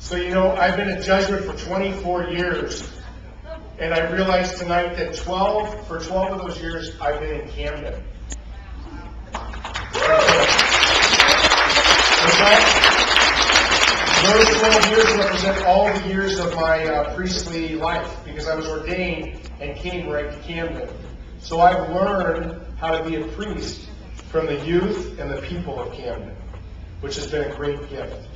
So, I've been a Jesuit for 24 years, and I realized tonight that for 12 of those years, I've been in Camden. Those 12 years represent all the years of my priestly life, because I was ordained and came right to Camden. So I've learned how to be a priest from the youth and the people of Camden, which has been a great gift.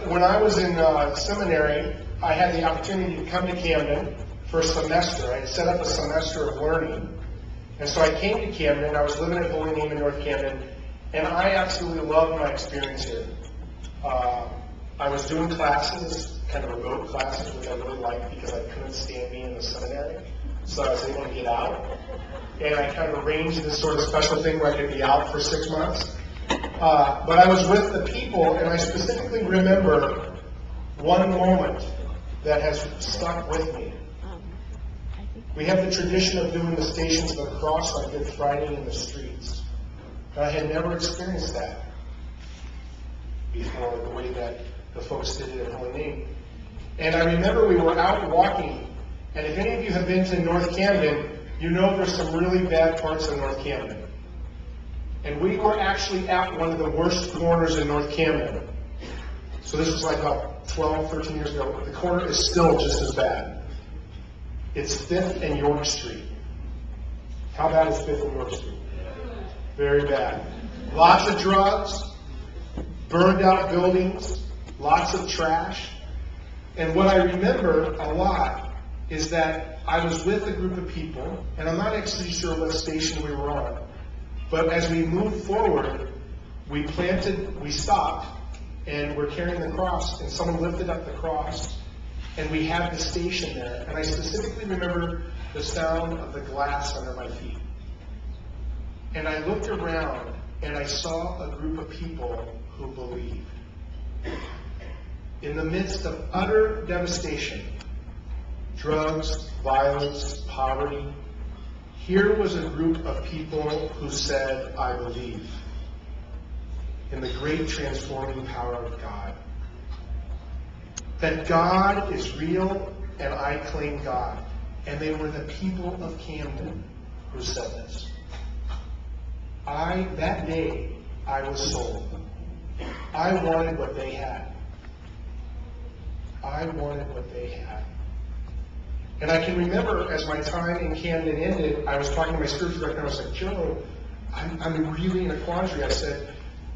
When I was in seminary, I had the opportunity to come to Camden for a semester. I had set up a semester of learning. And so I came to Camden. I was living at Holy Name in North Camden, and I absolutely loved my experience here. I was doing classes, kind of remote classes, which I really liked because I couldn't stand being in the seminary. So I was able to get out. And I kind of arranged this sort of special thing where I could be out for 6 months. But I was with the people, and I specifically remember one moment that has stuck with me. We have the tradition of doing the Stations of the Cross on Good Friday in the streets. And I had never experienced that before, the way that the folks did it at Holy Name. And I remember we were out walking, and if any of you have been to North Camden, you know there's some really bad parts of North Camden. And we were actually at one of the worst corners in North Camden. So this was like about 12, 13 years ago. The corner is still just as bad. It's 5th and York Street. How bad is 5th and York Street? Very bad. Lots of drugs, burned out buildings, lots of trash. And what I remember a lot is that I was with a group of people, and I'm not actually sure what station we were on, but as we moved forward, we stopped, and we're carrying the cross, and someone lifted up the cross, and we had the station there. And I specifically remember the sound of the glass under my feet. And I looked around, and I saw a group of people who believed. In the midst of utter devastation, drugs, violence, poverty, here was a group of people who said, I believe in the great transforming power of God. That God is real, and I claim God. And they were the people of Camden who said this. That day, I was sold. I wanted what they had. I wanted what they had. And I can remember as my time in Camden ended, I was talking to my spiritual director, and I was like, Joe, I'm really in a quandary. I said,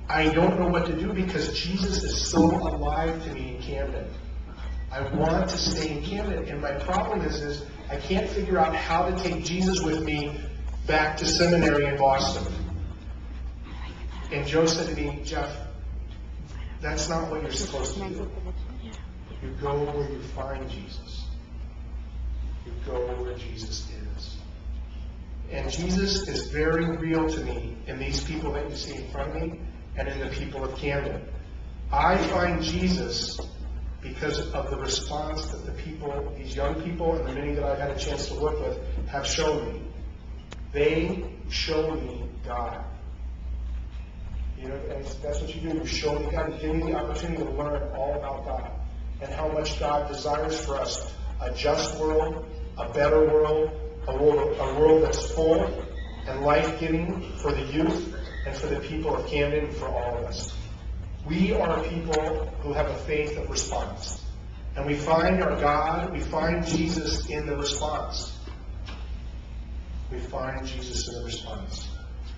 I don't know what to do because Jesus is so alive to me in Camden. I want to stay in Camden, and my problem is I can't figure out how to take Jesus with me back to seminary in Boston. And Joe said to me, Jeff, that's not what you're supposed to do. You go where you find Jesus. You go where Jesus is. And Jesus is very real to me in these people that you see in front of me and in the people of Camden. I find Jesus because of the response that the people, these young people, and the many that I've had a chance to work with, have shown me. They show me God. And that's what you do. You show me God. You give me the opportunity to learn all about God and how much God desires for us. A just world, a better world, a world that's full and life-giving for the youth and for the people of Camden and for all of us. We are people who have a faith of response. And we find our God, we find Jesus in the response. We find Jesus in the response.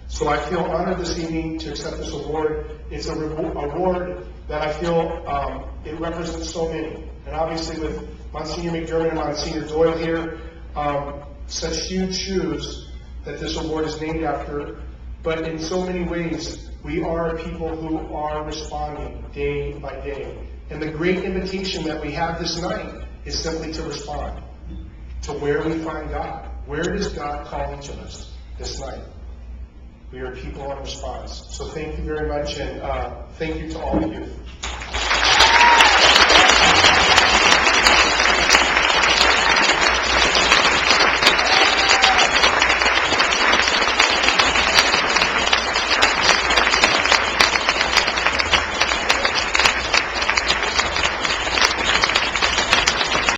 So I feel honored this evening to accept this award. It's a award that I feel it represents so many. And obviously with Monsignor McDermott and Monsignor Doyle here, such huge shoes that this award is named after. But in so many ways, we are people who are responding day by day. And the great invitation that we have this night is simply to respond to where we find God. Where does God call each of us this night? We are people on response. So thank you very much, and thank you to all of you.